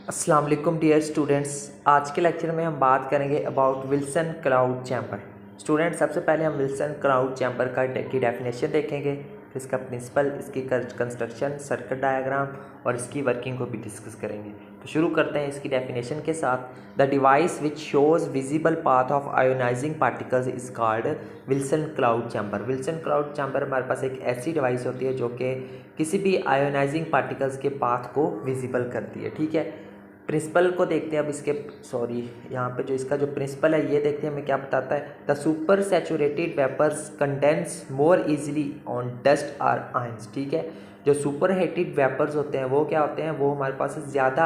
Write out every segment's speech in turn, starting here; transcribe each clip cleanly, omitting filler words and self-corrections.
अस्सलाम वालेकुम dear students. आज के लेक्चर में हम बात करेंगे about Wilson cloud chamber. Students, सबसे पहले हम विल्सन क्लाउड चैम्बर की डेफिनेशन देखेंगे, फिर इसका प्रिंसिपल, इसकी कंस्ट्रक्शन, सर्किट डायग्राम और इसकी वर्किंग को भी डिस्कस करेंगे। तो शुरू करते हैं इसकी डेफिनेशन के साथ। The device which shows visible path of ionizing particles is called Wilson cloud chamber. Wilson cloud chamber हमारे पास एक ऐसी डिवाइस होती है जो कि किसी भी आयोनाइजिंग पार्टिकल्स के पाथ को विजिबल करती है। ठीक है, प्रिंसिपल को देखते हैं अब इसके। यहाँ पे जो इसका जो प्रिंसिपल है ये देखते हैं हमें क्या बताता है। The super saturated vapours condense more easily on dust or ions. ठीक है, जो सुपर हीटेड वेपर्स होते हैं वो क्या होते हैं, वो हमारे पास ज़्यादा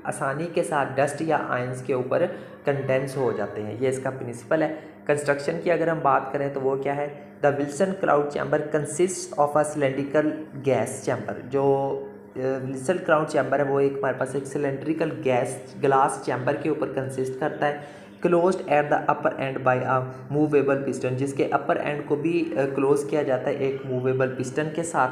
आसानी के साथ डस्ट या आयंस के ऊपर कंडेंस हो जाते हैं। ये इसका प्रिंसिपल है। कंस्ट्रक्शन की अगर हम बात करें तो वो क्या है, the Wilson cloud chamber consist of a cylindrical gas chamber. जो विल्सन क्लाउड चैम्बर है वो एक हमारे पास एक सिलेंड्रिकल ग्लास चैम्बर के ऊपर कंसिस्ट करता है, closed at the upper end by a movable piston, जिसके अपर एंड को भी क्लोज किया जाता है एक मूवेबल पिस्टन के साथ।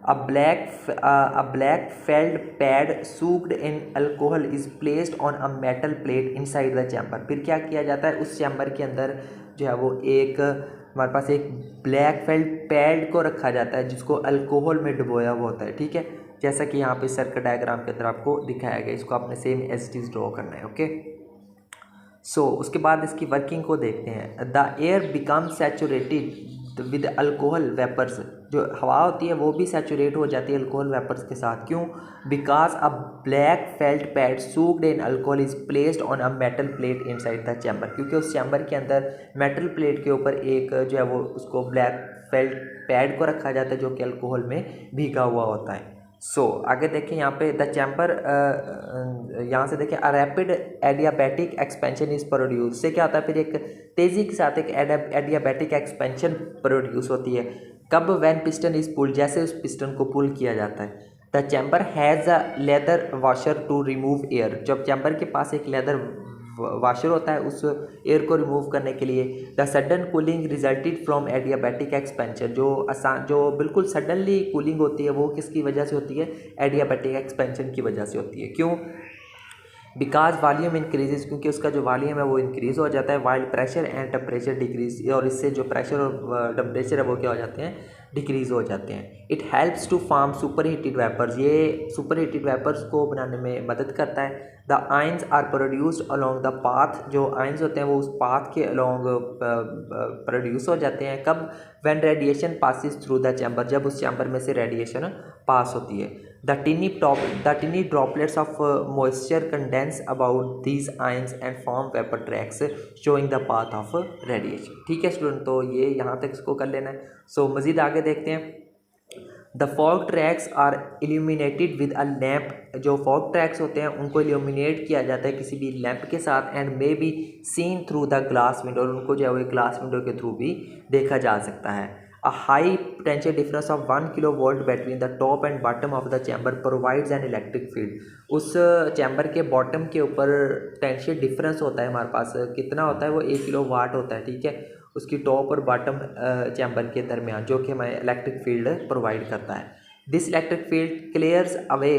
A black felt pad soaked in alcohol is placed on a metal plate inside the chamber. फिर क्या किया जाता है, उस चैम्बर के अंदर जो है वो एक हमारे पास एक ब्लैक फेल्ड पैड को रखा जाता है जिसको अल्कोहल में डुबोया हुआ होता है। ठीक है, जैसा कि यहाँ पे सर्किट डायग्राम के अंदर आपको दिखाया गया, इसको आपने same as it is draw करना है। ओके, उसके बाद इसकी वर्किंग को देखते हैं। The air become saturated with alcohol vapours. जो हवा होती है वो भी सैचुरेट हो जाती है अल्कोहल वेपर्स के साथ। क्यों? Because a black felt pad soaked in alcohol is placed on a metal plate inside the chamber. क्योंकि उस चैम्बर के अंदर मेटल प्लेट के ऊपर एक जो है वो उसको ब्लैक फेल्ट पैड को रखा जाता है जो कि अल्कोहल में भीगा हुआ होता है। आगे देखें यहाँ पे द चैम्बर, यहाँ से देखें, a rapid adiabatic expansion is produce. से क्या होता है, फिर एक तेज़ी के साथ एक एडियाबैटिक एक्सपेंशन प्रोड्यूस होती है। कब? व्हेन पिस्टन इज पुल, जैसे उस पिस्टन को पुल किया जाता है। The chamber has a leather washer to remove air. जब चैम्बर के पास एक लेदर वाशर होता है उस एयर को रिमूव करने के लिए। The sudden cooling resulted from adiabatic expansion. जो बिल्कुल सडनली कूलिंग होती है वो किसकी वजह से होती है? एडियाबैटिक एक्सपेंशन की वजह से होती है। क्यों? बिकॉज वॉल्यूम इंक्रीजेज, क्योंकि उसका जो वॉल्यूम है वो इंक्रीज़ हो जाता है, while pressure and temperature decrease, और इससे जो प्रेशर और टेम्परेचर है वो क्या हो जाते हैं? डिक्रीज़ हो जाते हैं। It helps to form super heated vapours. ये सुपर हीटेड वेपर्स को बनाने में मदद करता है। The ions are produced along the path. जो आयंस होते हैं वो उस पाथ के अलॉन्ग प्रोड्यूस हो जाते हैं। कब? When radiation passes through the chamber, जब उस चैम्बर में से रेडिएशन पास होती है। The tiny droplets of moisture condense about these ions and form vapor tracks showing the path of radiation। ठीक है स्टूडेंट, तो ये यहाँ तक इसको कर लेना है। मज़ीद आगे देखते हैं। The fog tracks are illuminated with a lamp. जो फॉग ट्रैक्स होते हैं उनको इल्यूमिनेट किया जाता है किसी भी लैम्प के साथ, and may be seen through the glass window, और उनको जो है वो ग्लास विंडो के थ्रू भी देखा जा सकता है। A high potential difference of 1 kilovolt between the top and bottom of the chamber provides an electric field। उस चैम्बर के बॉटम के ऊपर पोटेंशियल डिफरेंस होता है हमारे पास, कितना होता है वो 1 किलो वाट होता है। ठीक है, उसकी टॉप और बॉटम चैम्बर के दरमियान, जो कि हमें इलेक्ट्रिक फील्ड प्रोवाइड करता है। This electric field clears away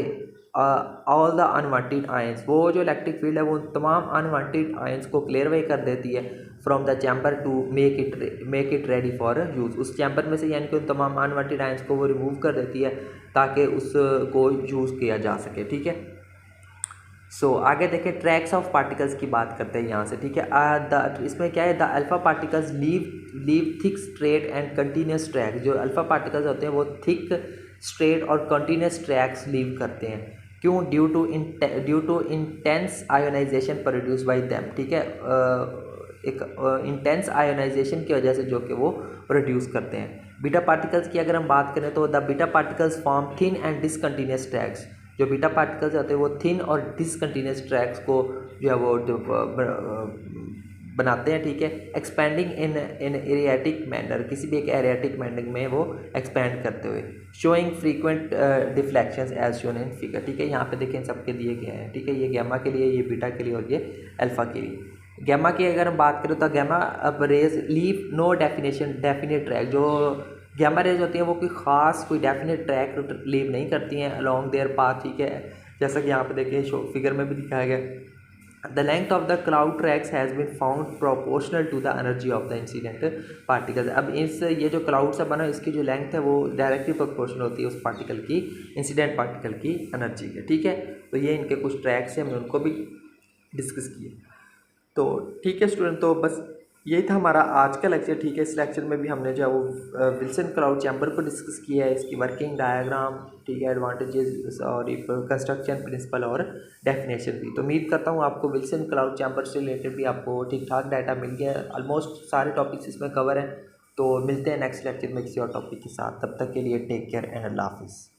all the unwanted ions. वो जो इलेक्ट्रिक फील्ड है वो तमाम अनवांटेड आयंस को क्लियर अवे कर देती है from the chamber to make it ready for use. उस चैम्बर में से यानी कि उन तमाम अनवांटेड आयंस को वो रिमूव कर देती है ताकि उसको यूज़ किया जा सके। ठीक है, आगे देखें, ट्रैक्स ऑफ पार्टिकल्स की बात करते हैं यहाँ से। ठीक है, इसमें क्या है, the alpha particles leave thick straight and continuous track. जो अल्फ़ा पार्टिकल्स होते हैं वो थिक स्ट्रेट और कंटिन्यूस ट्रैक्स लीव करते हैं। क्यों? Due to intense ionisation produce by them. ठीक है, एक इंटेंस आयोनाइजेशन की वजह से जो कि वो प्रोड्यूस करते हैं। बीटा पार्टिकल्स की अगर हम बात करें तो the beta particles form thin and discontinuous tracks. जो बीटा पार्टिकल्स होते हैं वो थिन और डिसकंटिन्यूस ट्रैक्स को जो है वो बनाते हैं। ठीक है, एक्सपेंडिंग इन एरियाटिक मैनर, किसी भी एक एरियाटिक मैनर में वो एक्सपेंड करते हुए। Showing frequent deflections as shown in figure. ठीक है, यहाँ पे देखें सबके दिए गए हैं। ठीक है, ये गैमा के लिए, ये बीटा के लिए और ये अल्फ़ा के लिए। गैमा की अगर हम बात करें तो गैमा अब rays leave no definite track. जो गैमा रेज होती हैं वो कोई ख़ास कोई डेफिनेट ट्रैक लीव नहीं करती हैं अलॉन्ग देयर पाथ। ठीक है, जैसा कि यहाँ पे देखिए शो फिगर में भी दिखाया गया, the length of the cloud tracks has been found proportional to the energy of the incident particle. अब इस ये जो क्लाउड से बना इसकी जो लेंथ है वो डायरेक्टली प्रोपोर्शनल होती है उस पार्टिकल की, इंसिडेंट पार्टिकल की एनर्जी के। ठीक है, तो ये इनके कुछ ट्रैक्स हैं, हमने उनको भी डिस्कस किए। तो ठीक है स्टूडेंट, तो बस यही था हमारा आज का लेक्चर। ठीक है, इस लेक्चर में भी हमने जो है वो विल्सन क्लाउड चैम्बर को डिस्कस किया है, इसकी वर्किंग डायग्राम, ठीक है, एडवांटेजेस और एक कंस्ट्रक्शन प्रिंसिपल और डेफिनेशन भी। तो उम्मीद करता हूँ आपको विल्सन क्लाउड चैम्बर से रिलेटेड भी आपको ठीक ठाक डाटा मिल गया है। ऑलमोस्ट सारे टॉपिक्स इसमें कवर हैं। तो मिलते हैं नेक्स्ट लेक्चर में किसी और टॉपिक के साथ। तब तक के लिए टेक केयर एंड अल्लाह हाफिज़।